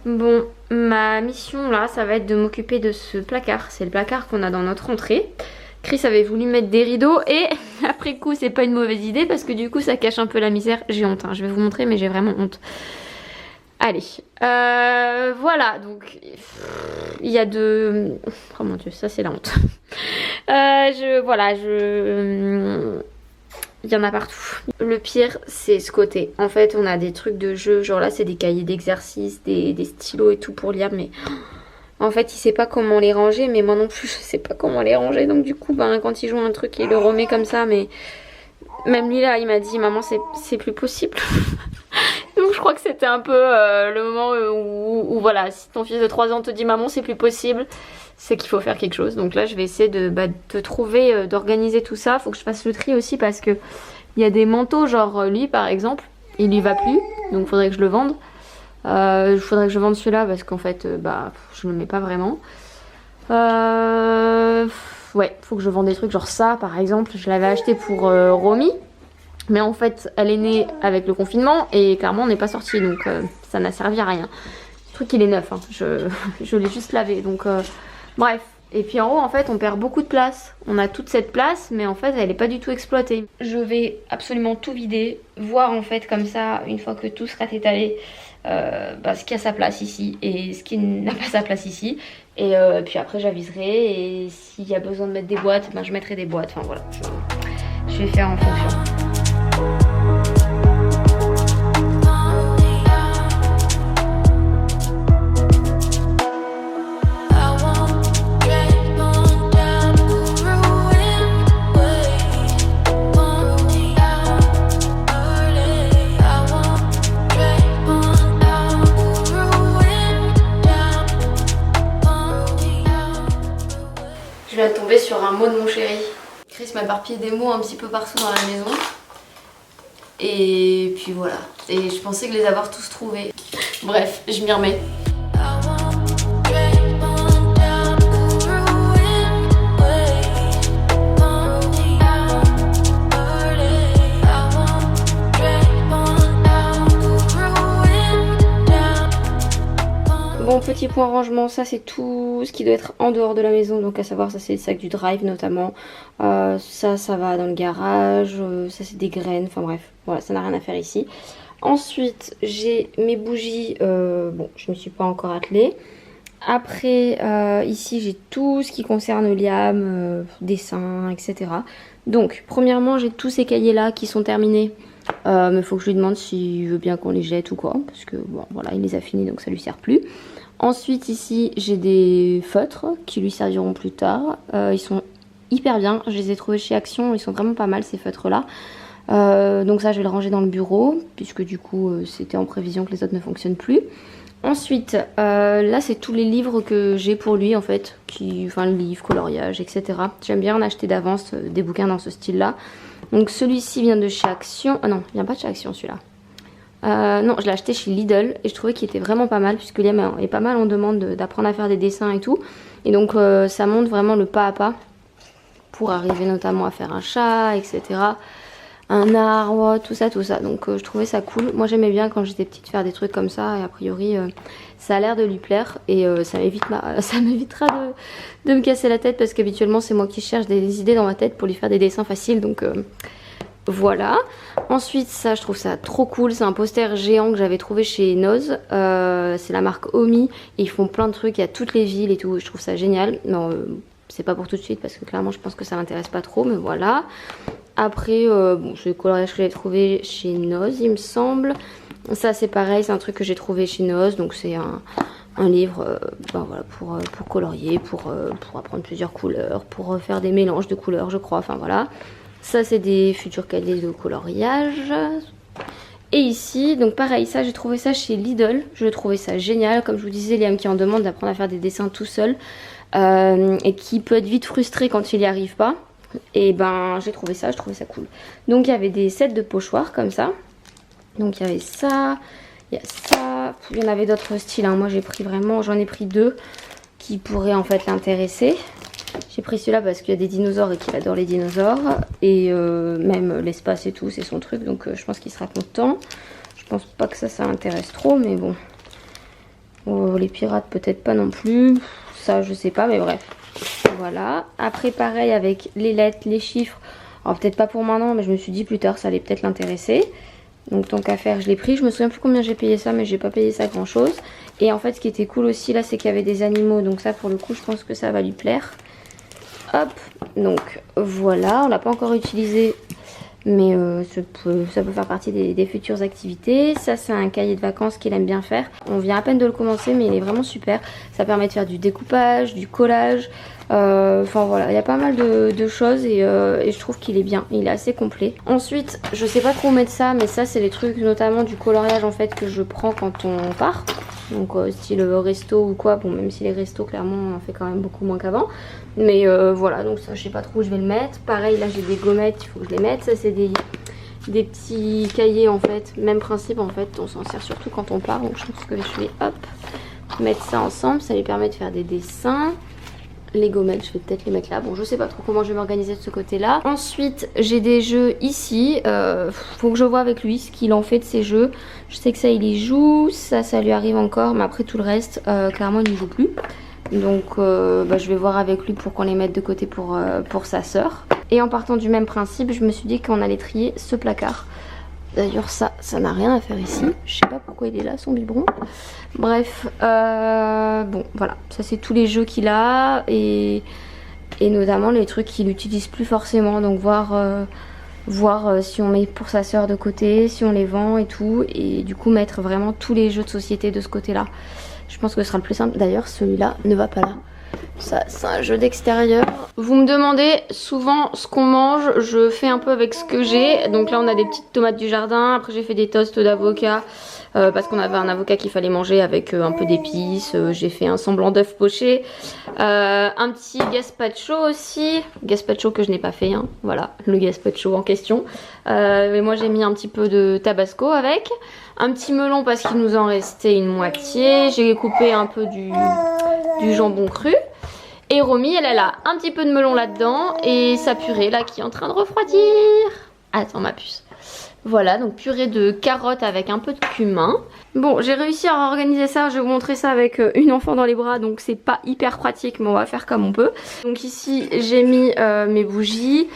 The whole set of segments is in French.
Bon, ma mission là, ça va être de m'occuper de ce placard. C'est le placard qu'on a dans notre entrée. Chris avait voulu mettre des rideaux et après coup c'est pas une mauvaise idée parce que du coup ça cache un peu la misère. J'ai honte, hein. Je vais vous montrer mais j'ai vraiment honte. Allez, voilà, donc il y a de... Oh mon dieu, ça c'est la honte. Il y en a partout. Le pire, c'est ce côté. En fait, on a des trucs de jeu, genre là, c'est des cahiers d'exercice, des stylos et tout pour lire, mais en fait, il sait pas comment les ranger, mais moi non plus, je sais pas comment les ranger. Donc du coup, ben, quand il joue un truc, il le remet comme ça, mais même lui là, il m'a dit, maman, c'est plus possible. Donc je crois que c'était un peu le moment où voilà, si ton fils de 3 ans te dit maman c'est plus possible, c'est qu'il faut faire quelque chose. Donc là je vais essayer de trouver, d'organiser tout ça. Faut que je fasse le tri aussi parce que il y a des manteaux, genre lui par exemple, il lui va plus, donc faudrait que je le vende. Faudrait que je vende celui-là parce qu'en fait je le mets pas vraiment. Ouais, faut que je vende des trucs genre ça par exemple, je l'avais acheté pour Romy. Mais en fait, elle est née avec le confinement et clairement on n'est pas sorti, donc ça n'a servi à rien. Le truc il est neuf, hein. Je l'ai juste lavé, donc bref. Et puis en haut en fait on perd beaucoup de place. On a toute cette place mais en fait elle n'est pas du tout exploitée. Je vais absolument tout vider, voir en fait comme ça, une fois que tout sera étalé, ce qui a sa place ici et ce qui n'a pas sa place ici. Et puis après j'aviserai et s'il y a besoin de mettre des boîtes, je mettrai des boîtes. Enfin voilà, je vais faire en fonction. Je viens de tomber sur un mot de mon chéri. Chris m'a éparpillé des mots un petit peu partout dans la maison. Et puis voilà. Et je pensais que les avoir tous trouvés. Bref, je m'y remets. Bon, petit point rangement, ça c'est tout ce qui doit être en dehors de la maison, donc à savoir ça c'est le sac du drive notamment, ça va dans le garage, ça c'est des graines, enfin bref, voilà, ça n'a rien à faire ici. Ensuite j'ai mes bougies, bon je me suis pas encore attelée. Après ici j'ai tout ce qui concerne Liam, dessin, etc. Donc premièrement j'ai tous ces cahiers là qui sont terminés. Mais il faut que je lui demande s'il veut bien qu'on les jette ou quoi, parce que bon voilà il les a finis donc ça lui sert plus. Ensuite ici j'ai des feutres qui lui serviront plus tard, ils sont hyper bien, je les ai trouvés chez Action, ils sont vraiment pas mal ces feutres là. Donc ça je vais le ranger dans le bureau puisque du coup c'était en prévision que les autres ne fonctionnent plus. Ensuite là c'est tous les livres que j'ai pour lui en fait, enfin livres, coloriage, etc. J'aime bien en acheter d'avance des bouquins dans ce style là. Donc celui-ci vient de chez Action, ah non il vient pas de chez Action celui-là. Non, je l'ai acheté chez Lidl et je trouvais qu'il était vraiment pas mal puisque Liam est pas mal en demande d'apprendre à faire des dessins et tout. Et donc ça montre vraiment le pas à pas pour arriver notamment à faire un chat, etc. Un arbre, tout ça, tout ça. Donc je trouvais ça cool. Moi j'aimais bien quand j'étais petite faire des trucs comme ça et a priori ça a l'air de lui plaire et ça m'évitera de me casser la tête parce qu'habituellement c'est moi qui cherche des idées dans ma tête pour lui faire des dessins faciles. Donc voilà. Ensuite ça je trouve ça trop cool, c'est un poster géant que j'avais trouvé chez Noz, c'est la marque Omi et ils font plein de trucs, il y a toutes les villes et tout, je trouve ça génial. Non c'est pas pour tout de suite parce que clairement je pense que ça m'intéresse pas trop, mais voilà. Après bon c'est le coloriage que j'avais trouvé chez Noz il me semble, ça c'est pareil, c'est un truc que j'ai trouvé chez Noz, donc c'est un livre voilà, pour colorier, pour apprendre plusieurs couleurs, pour faire des mélanges de couleurs je crois, enfin voilà. Ça c'est des futurs cahiers de coloriage. Et ici, donc pareil, ça j'ai trouvé ça chez Lidl. Je trouvais ça génial. Comme je vous disais, Liam qui en demande d'apprendre à faire des dessins tout seul. Et qui peut être vite frustré quand il n'y arrive pas. Et ben j'ai trouvé ça, je trouvais ça cool. Donc il y avait des sets de pochoirs comme ça. Donc il y avait ça, il y a ça. Il y en avait d'autres styles, hein. Moi j'ai pris vraiment, j'en ai pris deux qui pourraient en fait l'intéresser. J'ai pris celui-là parce qu'il y a des dinosaures et qu'il adore les dinosaures. Et même l'espace et tout, c'est son truc. Donc je pense qu'il sera content. Je pense pas que ça intéresse trop, mais bon. Les pirates peut-être pas non plus. Ça je sais pas, mais bref. Voilà. Après pareil avec les lettres, les chiffres. Alors peut-être pas pour maintenant, mais je me suis dit plus tard ça allait peut-être l'intéresser. Donc tant qu'à faire, je l'ai pris. Je me souviens plus combien j'ai payé ça, mais j'ai pas payé ça grand chose. Et en fait ce qui était cool aussi là, c'est qu'il y avait des animaux. Donc ça pour le coup je pense que ça va lui plaire. Hop, donc voilà, on l'a pas encore utilisé. Mais ça peut faire partie des futures activités. Ça c'est un cahier de vacances qu'il aime bien faire. On vient à peine de le commencer mais il est vraiment super. Ça permet de faire du découpage, du collage. Enfin voilà, il y a pas mal de choses et je trouve qu'il est bien. Il est assez complet. Ensuite, je sais pas trop où mettre ça, mais ça c'est les trucs notamment du coloriage en fait que je prends quand on part. Donc style resto ou quoi, bon même si les restos clairement on en fait quand même beaucoup moins qu'avant. Mais voilà, donc ça je sais pas trop où je vais le mettre. Pareil là j'ai des gommettes, il faut que je les mette. Ça c'est des petits cahiers en fait, même principe en fait, on s'en sert surtout quand on part. Donc je pense que je vais hop mettre ça ensemble, ça lui permet de faire des dessins. Les gommettes, je vais peut-être les mettre là. Bon, je sais pas trop comment je vais m'organiser de ce côté-là. Ensuite, j'ai des jeux ici. Faut que je vois avec lui ce qu'il en fait de ces jeux. Je sais que ça, il y joue. Ça lui arrive encore. Mais après, tout le reste, clairement, il n'y joue plus. Donc, je vais voir avec lui pour qu'on les mette de côté pour sa sœur. Et en partant du même principe, je me suis dit qu'on allait trier ce placard. D'ailleurs ça n'a rien à faire ici. Je sais pas pourquoi il est là son biberon. Bref, bon voilà, ça c'est tous les jeux qu'il a et notamment les trucs qu'il n'utilise plus forcément. Donc voir si on met pour sa soeur de côté, si on les vend et tout. Et du coup mettre vraiment tous les jeux de société de ce côté là. Je pense que ce sera le plus simple. D'ailleurs celui-là ne va pas là. Ça c'est un jeu d'extérieur. Vous me demandez souvent ce qu'on mange, je fais un peu avec ce que j'ai. Donc là on a des petites tomates du jardin, après j'ai fait des toasts d'avocat parce qu'on avait un avocat qu'il fallait manger avec un peu d'épices. J'ai fait un semblant d'œuf poché, un petit gazpacho aussi, gazpacho que je n'ai pas fait hein. Voilà le gazpacho en question. Mais moi j'ai mis un petit peu de tabasco avec, un petit melon parce qu'il nous en restait une moitié. J'ai coupé un peu du jambon cru. Et Romy, elle a un petit peu de melon là-dedans et sa purée là qui est en train de refroidir. Attends ma puce. Voilà, donc purée de carottes avec un peu de cumin. Bon, j'ai réussi à organiser ça, je vais vous montrer ça avec une enfant dans les bras, donc c'est pas hyper pratique, mais on va faire comme on peut. Donc ici, j'ai mis mes bougies.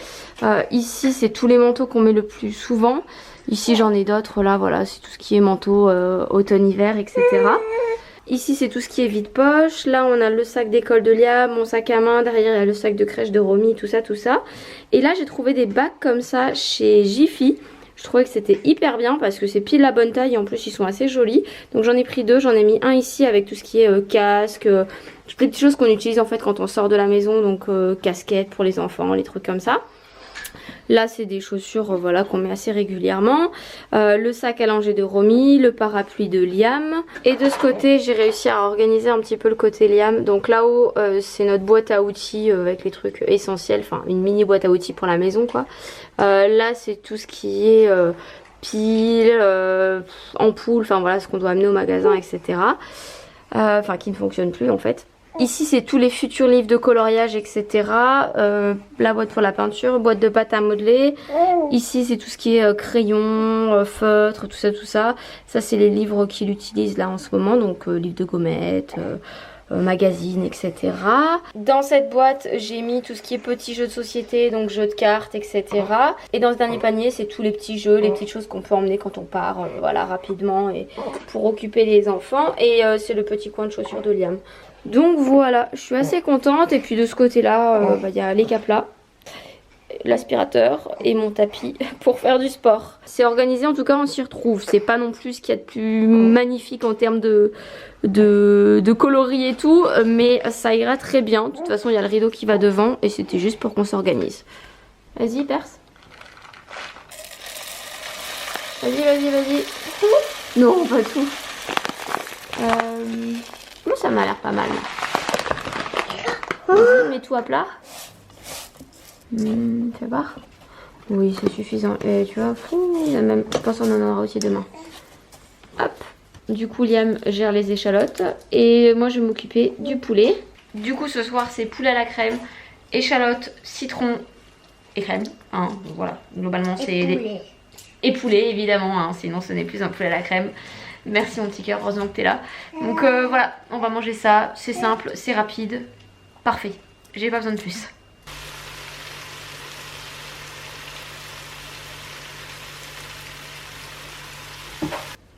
Ici, c'est tous les manteaux qu'on met le plus souvent. Ici, j'en ai d'autres, là, voilà, c'est tout ce qui est manteau automne-hiver, etc. Ici c'est tout ce qui est vide-poche. Là on a le sac d'école de Liam, mon sac à main. Derrière il y a le sac de crèche de Romy, tout ça, tout ça. Et là j'ai trouvé des bacs comme ça chez Jiffy. Je trouvais que c'était hyper bien parce que c'est pile la bonne taille et en plus ils sont assez jolis. Donc j'en ai pris deux, j'en ai mis un ici avec tout ce qui est casque, toutes les petites choses qu'on utilise en fait quand on sort de la maison. Donc casquette pour les enfants, les trucs comme ça. Là c'est des chaussures voilà, qu'on met assez régulièrement. Le sac à langer de Romy, le parapluie de Liam. Et de ce côté j'ai réussi à organiser un petit peu le côté Liam. Donc là-haut c'est notre boîte à outils avec les trucs essentiels. Enfin une mini boîte à outils pour la maison quoi. Là c'est tout ce qui est piles, ampoules, enfin voilà ce qu'on doit amener au magasin etc. Enfin qui ne fonctionne plus en fait. Ici c'est tous les futurs livres de coloriage etc. La boîte pour la peinture, boîte de pâte à modeler. Ici c'est tout ce qui est crayon, feutre, tout ça tout ça. Ça c'est les livres qu'il utilise là en ce moment. Donc livres de gommettes, magazines etc. Dans cette boîte j'ai mis tout ce qui est petits jeux de société, donc jeux de cartes etc. Et dans ce dernier panier c'est tous les petits jeux, les petites choses qu'on peut emmener quand on part voilà rapidement et pour occuper les enfants. Et c'est le petit coin de chaussures de Liam. Donc voilà, je suis assez contente. Et puis de ce côté là, y a les caplas, l'aspirateur et mon tapis pour faire du sport. C'est organisé, en tout cas on s'y retrouve. C'est pas non plus ce qu'il y a de plus magnifique en termes de coloris et tout, mais ça ira très bien. De toute façon il y a le rideau qui va devant et c'était juste pour qu'on s'organise. Vas-y perce. Vas-y, vas-y, vas-y. Non, pas tout. Bon, ça m'a l'air pas mal. Vas-y, mets tout à plat. Fais voir. Oui, c'est suffisant. Et tu vois, il a même, je pense qu'on en aura aussi demain. Hop. Du coup, Liam gère les échalotes. Et moi, je vais m'occuper du poulet. Du coup, ce soir, c'est poulet à la crème, échalotes, citron et crème. Hein, voilà, globalement, c'est... Et poulet, évidemment, hein, sinon ce n'est plus un poulet à la crème. Merci mon petit cœur, heureusement que t'es là. Donc voilà, on va manger ça, c'est simple, c'est rapide, parfait, j'ai pas besoin de plus.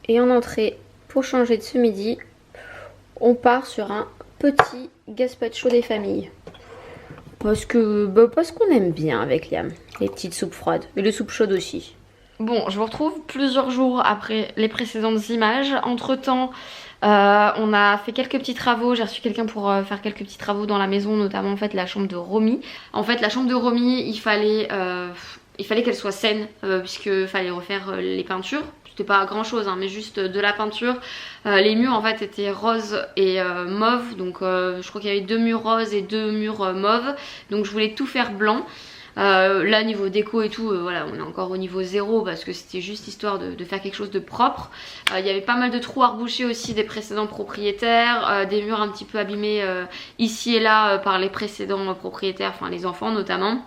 Et en entrée, pour changer de ce midi, on part sur un petit gazpacho des familles. Parce qu'on aime bien avec Liam, les petites soupes froides, mais les soupes chaudes aussi. Bon, je vous retrouve plusieurs jours après les précédentes images. Entre temps, on a fait quelques petits travaux. J'ai reçu quelqu'un pour faire quelques petits travaux dans la maison, notamment en fait la chambre de Romy. En fait, la chambre de Romy, il fallait qu'elle soit saine, puisqu'il fallait refaire les peintures. C'était pas grand chose, hein, mais juste de la peinture. Les murs en fait étaient roses et mauves, donc je crois qu'il y avait 2 murs roses et 2 murs mauves. Donc je voulais tout faire blanc. Là niveau déco et tout, voilà, on est encore au niveau 0 parce que c'était juste histoire de faire quelque chose de propre. Il y avait pas mal de trous à reboucher aussi des précédents propriétaires, des murs un petit peu abîmés ici et là par les précédents propriétaires, enfin les enfants notamment.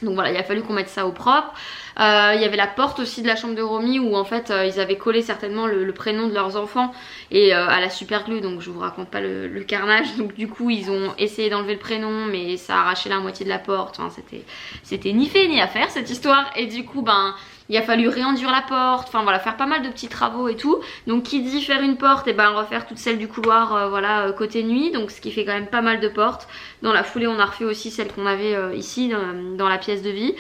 Donc voilà, il a fallu qu'on mette ça au propre. Il y avait la porte aussi de la chambre de Romy où en fait ils avaient collé certainement le prénom de leurs enfants et à la super glue, donc je vous raconte pas le carnage. Donc du coup ils ont essayé d'enlever le prénom mais ça a arraché la moitié de la porte, enfin, c'était ni fait ni à faire cette histoire. Et du coup ben il a fallu réenduire la porte, enfin voilà, faire pas mal de petits travaux et tout. Donc qui dit faire une porte, et ben refaire toute celle du couloir voilà côté nuit, donc ce qui fait quand même pas mal de portes. Dans la foulée on a refait aussi celle qu'on avait ici dans la pièce de vie.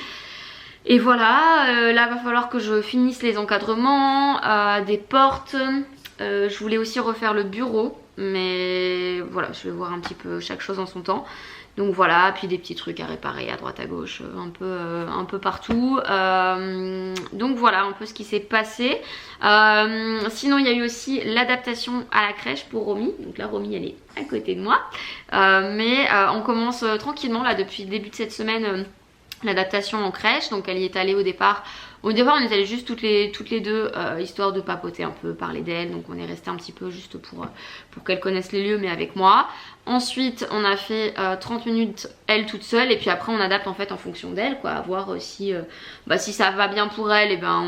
Et voilà, là va falloir que je finisse les encadrements des portes. Je voulais aussi refaire le bureau, mais voilà, je vais voir un petit peu chaque chose en son temps. Donc voilà, puis des petits trucs à réparer à droite à gauche, un peu partout. Donc voilà un peu ce qui s'est passé. Sinon il y a eu aussi l'adaptation à la crèche pour Romy. Donc là Romy elle est à côté de moi. Mais on commence tranquillement là depuis le début de cette semaine. L'adaptation en crèche, donc elle y est allée au départ. Au départ on est allées juste toutes les deux, histoire de papoter un peu, parler d'elle. Donc on est resté un petit peu juste pour qu'elle connaisse les lieux mais avec moi. Ensuite on a fait 30 minutes elle toute seule et puis après on adapte en fait en fonction d'elle quoi, à voir si ça va bien pour elle et ben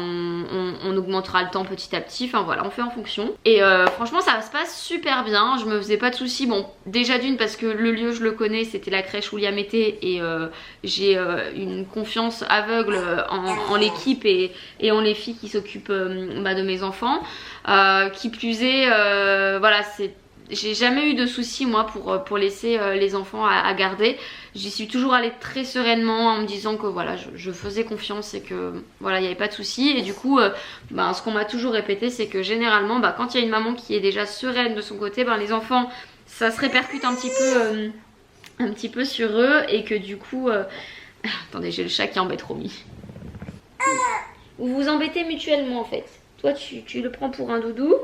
on augmentera le temps petit à petit, enfin voilà on fait en fonction. Et franchement ça se passe super bien, je me faisais pas de soucis. Bon déjà d'une parce que le lieu je le connais, c'était la crèche où Liam était et j'ai une confiance aveugle en l'équipe et en les filles qui s'occupent de mes enfants. Qui plus est voilà, j'ai jamais eu de soucis moi pour laisser les enfants à garder. J'y suis toujours allée très sereinement en me disant que voilà je faisais confiance et que voilà il n'y avait pas de soucis. Et du coup ce qu'on m'a toujours répété c'est que généralement quand il y a une maman qui est déjà sereine de son côté, les enfants ça se répercute un petit peu sur eux et que du coup attendez, j'ai le chat qui embête Romy. Vous vous embêtez mutuellement en fait. Toi tu le prends pour un doudou.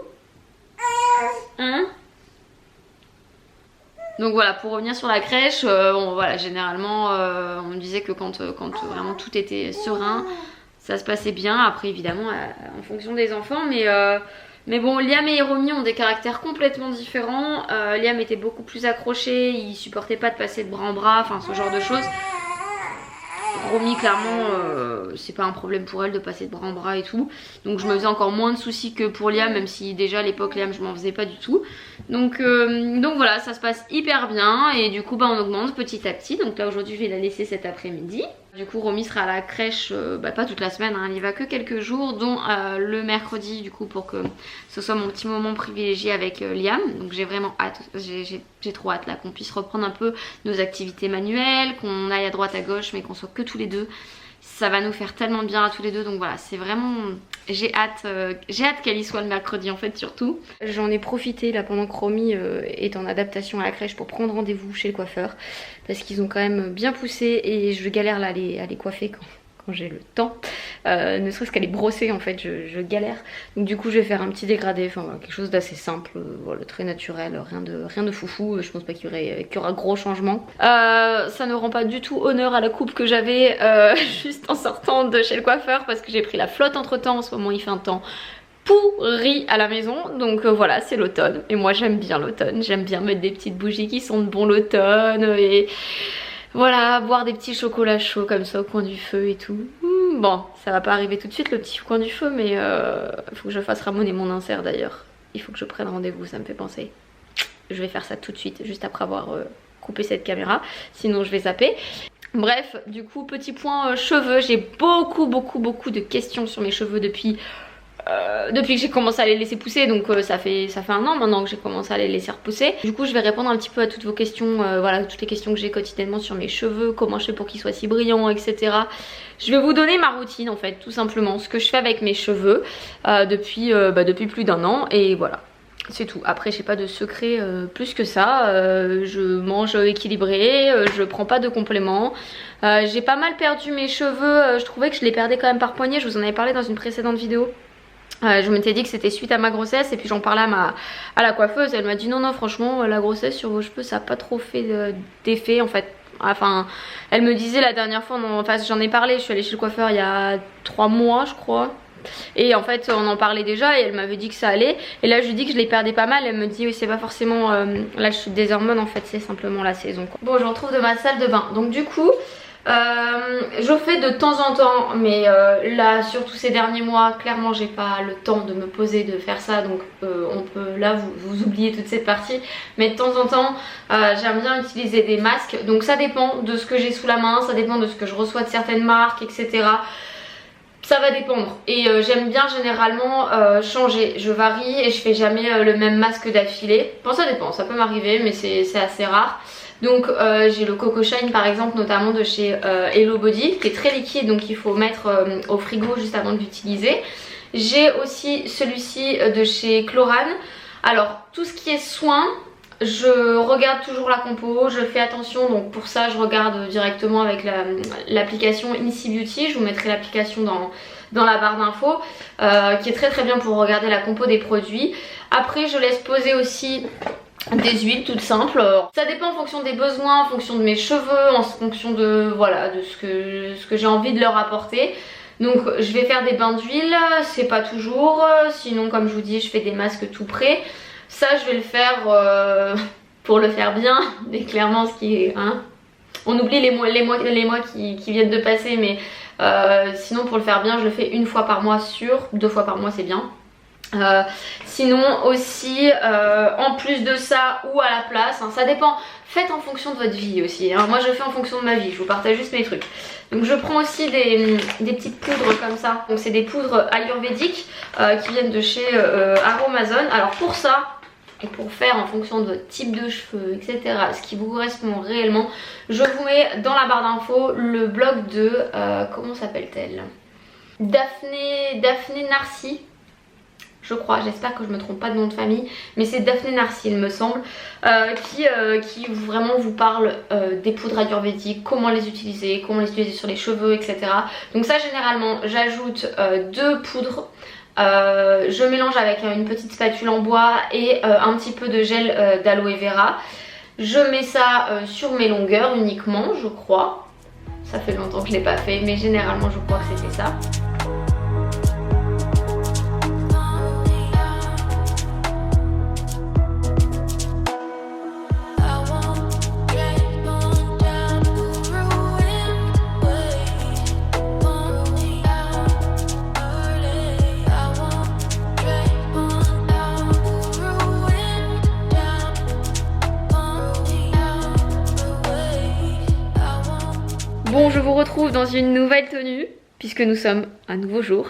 Hein? Donc voilà, pour revenir sur la crèche, bon voilà, généralement on me disait que quand vraiment tout était serein, ça se passait bien. Après évidemment en fonction des enfants, mais bon, Liam et Romy ont des caractères complètement différents. Liam était beaucoup plus accroché, il supportait pas de passer de bras en bras, enfin ce genre de choses. Romy clairement c'est pas un problème pour elle de passer de bras en bras et tout. Donc je me faisais encore moins de soucis que pour Liam, même si déjà à l'époque Liam je m'en faisais pas du tout. Donc voilà, ça se passe hyper bien et du coup on augmente petit à petit. Donc là aujourd'hui je vais la laisser cet après-midi. Du coup Romy sera à la crèche pas toute la semaine, hein, elle y va que quelques jours, dont le mercredi du coup pour que ce soit mon petit moment privilégié avec Liam. Donc j'ai vraiment hâte, j'ai trop hâte là qu'on puisse reprendre un peu nos activités manuelles, qu'on aille à droite à gauche mais qu'on soit que tous les deux. Ça va nous faire tellement bien à tous les deux, donc voilà, c'est vraiment... J'ai hâte qu'elle y soit le mercredi en fait surtout. J'en ai profité là pendant que Romy est en adaptation à la crèche pour prendre rendez-vous chez le coiffeur. Parce qu'ils ont quand même bien poussé et je galère là à les coiffer quand j'ai le temps. Ne serait-ce qu'à les brosser en fait, je galère. Donc du coup je vais faire un petit dégradé, enfin voilà, quelque chose d'assez simple, voilà, très naturel, rien de foufou. Je pense pas qu'il y aura gros changement. Ça ne rend pas du tout honneur à la coupe que j'avais juste en sortant de chez le coiffeur parce que j'ai pris la flotte entre temps. En ce moment il fait un temps pourri à la maison, donc voilà, c'est l'automne et moi j'aime bien l'automne, j'aime bien mettre des petites bougies qui sentent bon l'automne et voilà, boire des petits chocolats chauds comme ça au coin du feu et tout. Bon, ça va pas arriver tout de suite le petit coin du feu, mais faut que je fasse ramoner mon insert d'ailleurs. il faut que je prenne rendez-vous, ça me fait penser. Je vais faire ça tout de suite, juste après avoir coupé cette caméra, sinon je vais zapper. Bref, du coup, petit point cheveux, j'ai beaucoup de questions sur mes cheveux depuis que j'ai commencé à les laisser pousser, donc ça fait 1 an maintenant que j'ai commencé à les laisser repousser. Du coup je vais répondre un petit peu à toutes vos questions, voilà, toutes les questions que j'ai quotidiennement sur mes cheveux, comment je fais pour qu'ils soient si brillants, etc. Je vais vous donner ma routine en fait, tout simplement, ce que je fais avec mes cheveux depuis plus d'1 an, et voilà. C'est tout. Après j'ai pas de secret plus que ça. Je mange équilibré, je prends pas de compléments. J'ai pas mal perdu mes cheveux, je trouvais que je les perdais quand même par poignée, je vous en avais parlé dans une précédente vidéo. Je m'étais dit que c'était suite à ma grossesse, et puis j'en parlais à la coiffeuse, elle m'a dit non franchement la grossesse sur vos cheveux ça a pas trop fait d'effet en fait. Enfin elle me disait la dernière fois, enfin j'en ai parlé, je suis allée chez le coiffeur il y a 3 mois je crois. Et en fait on en parlait déjà et elle m'avait dit que ça allait. Et là je lui dis que je les perdais pas mal. Elle me dit oui c'est pas forcément la chute des hormones en fait, c'est simplement la saison quoi. Bon je me retrouve de ma salle de bain. Donc du coup je fais de temps en temps, mais là surtout ces derniers mois clairement j'ai pas le temps de me poser de faire ça, donc on peut là vous oubliez toute cette partie. Mais de temps en temps j'aime bien utiliser des masques, donc ça dépend de ce que j'ai sous la main, ça dépend de ce que je reçois de certaines marques, etc. Ça va dépendre, et j'aime bien généralement changer, je varie et je fais jamais le même masque d'affilée. Bon ça dépend, ça peut m'arriver mais c'est assez rare. Donc j'ai le Coco Shine par exemple, notamment de chez Hello Body, qui est très liquide, donc il faut mettre au frigo juste avant de l'utiliser. J'ai aussi celui-ci de chez Chlorane. Alors tout ce qui est soin, je regarde toujours la compo, je fais attention, donc pour ça je regarde directement avec l'application Incy Beauty. Je vous mettrai l'application dans la barre d'infos, qui est très bien pour regarder la compo des produits. Après je laisse poser aussi des huiles toutes simples. Ça dépend en fonction des besoins, en fonction de mes cheveux, en fonction de voilà de ce que j'ai envie de leur apporter. Donc je vais faire des bains d'huile, c'est pas toujours, sinon comme je vous dis je fais des masques tout prêts. Ça je vais le faire pour le faire bien, mais clairement ce qui est on oublie les mois qui viennent de passer, mais sinon pour le faire bien je le fais 1 fois par mois sûr, 2 fois par mois c'est bien. Sinon aussi en plus de ça ou à la place, ça dépend, faites en fonction de votre vie aussi, moi je fais en fonction de ma vie, je vous partage juste mes trucs. Donc je prends aussi des petites poudres comme ça, donc c'est des poudres ayurvédiques qui viennent de chez Aromazone. Alors pour ça et pour faire en fonction de votre type de cheveux, etc., ce qui vous correspond réellement, je vous mets dans la barre d'infos le blog de comment s'appelle-t-elle, Daphné Narcy, je crois, j'espère que je me trompe pas de nom de famille, mais c'est Daphné Narcy il me semble, qui vraiment vous parle des poudres ayurvédiques, comment les utiliser sur les cheveux, etc. Donc ça généralement j'ajoute 2 poudres, je mélange avec une petite spatule en bois et un petit peu de gel d'aloe vera. Je mets ça sur mes longueurs uniquement, je crois. Ça fait longtemps que je l'ai pas fait, mais généralement je crois que c'était ça. Bon, je vous retrouve dans une nouvelle tenue puisque nous sommes un nouveau jour,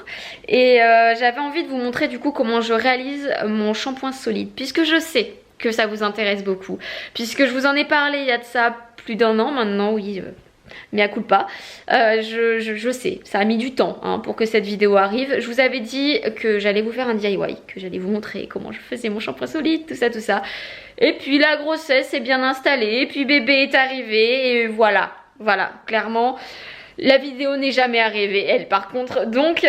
et j'avais envie de vous montrer du coup comment je réalise mon shampoing solide, puisque je sais que ça vous intéresse beaucoup, puisque je vous en ai parlé il y a de ça plus d'1 an maintenant, oui, mais à coup de pas. Je sais, ça a mis du temps pour que cette vidéo arrive. Je vous avais dit que j'allais vous faire un DIY, que j'allais vous montrer comment je faisais mon shampoing solide, tout ça. Et puis la grossesse est bien installée, et puis bébé est arrivé, et voilà, clairement. La vidéo n'est jamais arrivée, elle par contre. Donc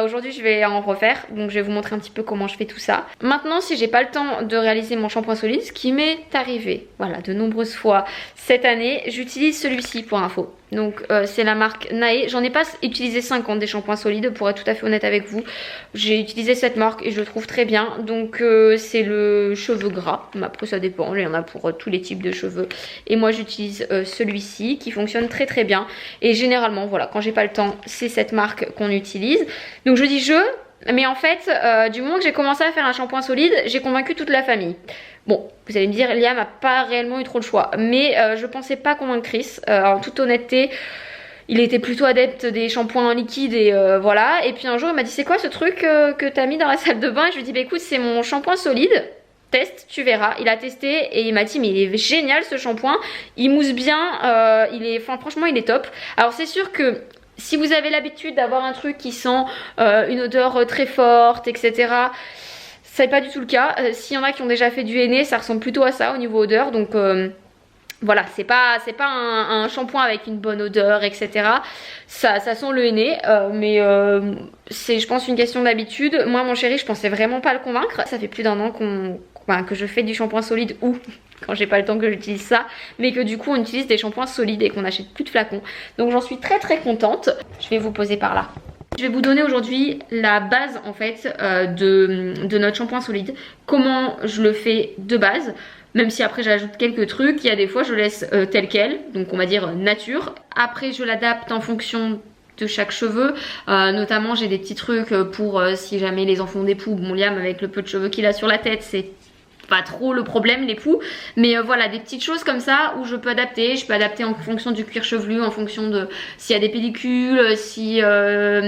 aujourd'hui je vais en refaire. Donc je vais vous montrer un petit peu comment je fais tout ça. Maintenant, si j'ai pas le temps de réaliser mon shampoing solide, ce qui m'est arrivé de nombreuses fois cette année, j'utilise celui-ci pour info. Donc c'est la marque Nae. J'en ai pas utilisé 50 des shampoings solides pour être tout à fait honnête avec vous. J'ai utilisé cette marque et je le trouve très bien. Donc c'est le cheveu gras. Mais après ça dépend, il y en a pour tous les types de cheveux. Et moi j'utilise celui-ci qui fonctionne très bien. Et généralement voilà, quand j'ai pas le temps, c'est cette marque qu'on utilise. Donc je dis Mais en fait, du moment que j'ai commencé à faire un shampoing solide, j'ai convaincu toute la famille. Bon, vous allez me dire, Liam n'a pas réellement eu trop le choix. Mais je pensais pas convaincre Chris. En toute honnêteté, il était plutôt adepte des shampoings en liquide et voilà. Et puis un jour, il m'a dit, c'est quoi ce truc que t'as mis dans la salle de bain? Et je lui ai dit, bah écoute, c'est mon shampoing solide. Teste, tu verras. Il a testé et il m'a dit, mais il est génial ce shampoing. Il mousse bien, franchement, il est top. Alors c'est sûr que si vous avez l'habitude d'avoir un truc qui sent une odeur très forte, etc., c'est pas du tout le cas. S'il y en a qui ont déjà fait du henné, ça ressemble plutôt à ça au niveau odeur. Donc voilà, c'est pas un shampoing avec une bonne odeur, etc. Ça sent le henné, mais c'est, je pense, une question d'habitude. Moi, mon chéri, je pensais vraiment pas le convaincre. Ça fait plus d'1 an que je fais du shampoing solide ou quand j'ai pas le temps que j'utilise ça, mais que du coup on utilise des shampoings solides et qu'on n'achète plus de flacons. Donc j'en suis très très contente. Je vais vous poser par là. Je vais vous donner aujourd'hui la base en fait de notre shampoing solide. Comment je le fais de base. Même si après j'ajoute quelques trucs, il y a des fois je laisse tel quel, donc on va dire nature. Après je l'adapte en fonction de chaque cheveu, notamment j'ai des petits trucs pour si jamais les enfants ont des poux. Bon, Liam avec le peu de cheveux qu'il a sur la tête, c'est pas trop le problème les poux, mais voilà, des petites choses comme ça où je peux adapter. Je peux adapter en fonction du cuir chevelu, en fonction de s'il y a des pellicules, si à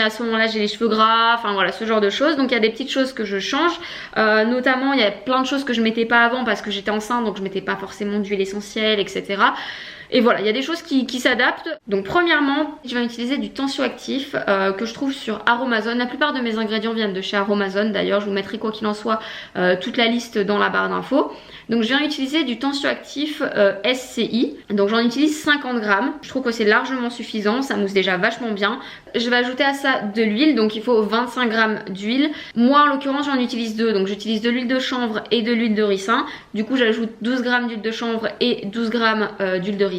ce moment là j'ai les cheveux gras, enfin voilà, ce genre de choses. Donc il y a des petites choses que je change, notamment il y a plein de choses que je mettais pas avant parce que j'étais enceinte, donc je mettais pas forcément d'huile essentielle, etc. Et voilà, il y a des choses qui s'adaptent. Donc premièrement, je vais utiliser du tensioactif que je trouve sur Aromazone. La plupart de mes ingrédients viennent de chez Aromazone. D'ailleurs, je vous mettrai quoi qu'il en soit toute la liste dans la barre d'infos. Donc je viens utiliser du tensioactif SCI. Donc j'en utilise 50 grammes. Je trouve que c'est largement suffisant, ça mousse déjà vachement bien. Je vais ajouter à ça de l'huile, donc il faut 25 grammes d'huile. Moi en l'occurrence j'en utilise 2, donc j'utilise de l'huile de chanvre et de l'huile de ricin. Du coup j'ajoute 12 grammes d'huile de chanvre et 12 grammes d'huile de ricin.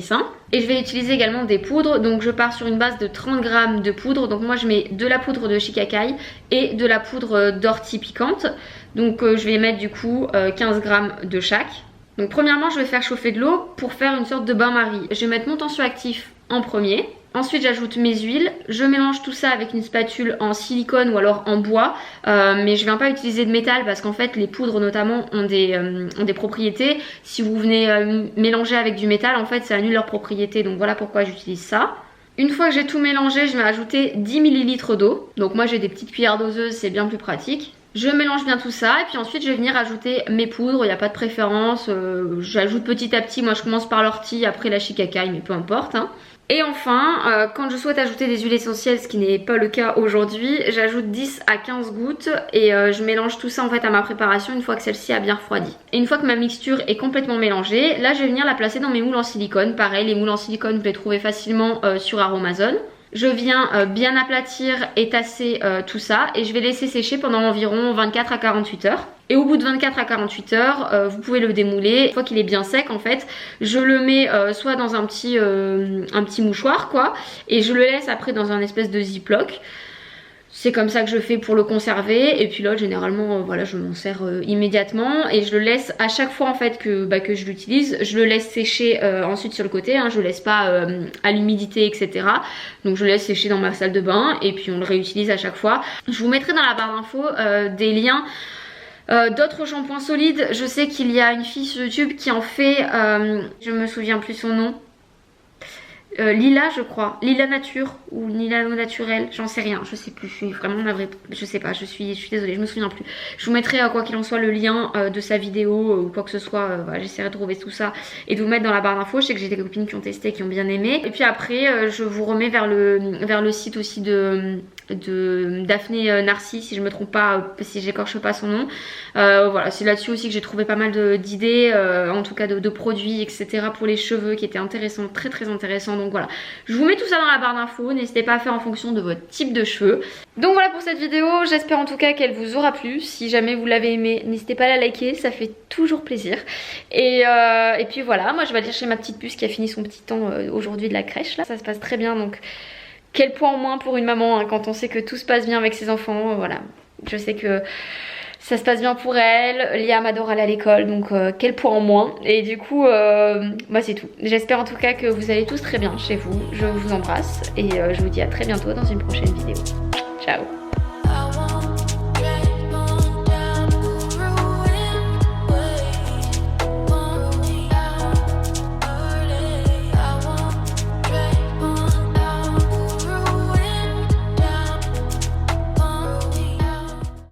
Et je vais utiliser également des poudres, donc je pars sur une base de 30 grammes de poudre. Donc moi je mets de la poudre de shikakai et de la poudre d'ortie piquante. Donc je vais mettre du coup 15 grammes de chaque. Donc premièrement je vais faire chauffer de l'eau pour faire une sorte de bain-marie. Je vais mettre mon tensioactif en premier. Ensuite j'ajoute mes huiles, je mélange tout ça avec une spatule en silicone ou alors en bois, mais je ne viens pas utiliser de métal parce qu'en fait les poudres notamment ont des propriétés. Si vous venez mélanger avec du métal, en fait ça annule leurs propriétés, donc voilà pourquoi j'utilise ça. Une fois que j'ai tout mélangé, je vais ajouter 10 ml d'eau, donc moi j'ai des petites cuillères doseuses, c'est bien plus pratique. Je mélange bien tout ça et puis ensuite je vais venir ajouter mes poudres, il n'y a pas de préférence, j'ajoute petit à petit, moi je commence par l'ortie, après la shikakai, mais peu importe hein. Et enfin, quand je souhaite ajouter des huiles essentielles, ce qui n'est pas le cas aujourd'hui, j'ajoute 10 à 15 gouttes et je mélange tout ça en fait à ma préparation une fois que celle-ci a bien refroidi. Et une fois que ma mixture est complètement mélangée, là je vais venir la placer dans mes moules en silicone. Pareil, les moules en silicone, vous les trouvez facilement sur Aromazone. Je viens bien aplatir et tasser tout ça et je vais laisser sécher pendant environ 24 à 48 heures. Et au bout de 24 à 48 heures, vous pouvez le démouler. Une fois qu'il est bien sec en fait, je le mets soit dans un petit mouchoir quoi, et je le laisse après dans un espèce de ziploc. C'est comme ça que je fais pour le conserver et puis là généralement voilà, je m'en sers immédiatement et je le laisse à chaque fois en fait que je l'utilise, je le laisse sécher ensuite sur le côté, hein, je le laisse pas à l'humidité etc. Donc je le laisse sécher dans ma salle de bain et puis on le réutilise à chaque fois. Je vous mettrai dans la barre d'infos des liens d'autres shampoings solides. Je sais qu'il y a une fille sur YouTube qui en fait, je me souviens plus son nom. Lila je crois, Lila Nature ou Lila Naturel, j'en sais rien, je sais plus, je suis vraiment navrée, je sais pas, je suis désolée, je me souviens plus. Je vous mettrai quoi qu'il en soit le lien de sa vidéo ou quoi que ce soit, voilà, j'essaierai de trouver tout ça et de vous mettre dans la barre d'infos. Je sais que j'ai des copines qui ont testé, qui ont bien aimé. Et puis après je vous remets vers le site aussi de Daphné Narcy, si je me trompe pas, si j'écorche pas son nom. Voilà, c'est là-dessus aussi que j'ai trouvé pas mal d'idées, en tout cas de produits, etc. pour les cheveux qui étaient intéressants, très très intéressants. Donc voilà, je vous mets tout ça dans la barre d'infos, n'hésitez pas à faire en fonction de votre type de cheveux. Donc voilà pour cette vidéo, j'espère en tout cas qu'elle vous aura plu. Si jamais vous l'avez aimée, n'hésitez pas à la liker, ça fait toujours plaisir. Et puis voilà, moi je vais aller chercher ma petite puce qui a fini son petit temps aujourd'hui de la crèche là, ça se passe très bien donc... Quel point en moins pour une maman hein, quand on sait que tout se passe bien avec ses enfants, voilà. Je sais que ça se passe bien pour elle, Liam adore aller à l'école, donc quel point en moins. Et du coup, moi c'est tout. J'espère en tout cas que vous allez tous très bien chez vous. Je vous embrasse et je vous dis à très bientôt dans une prochaine vidéo. Ciao.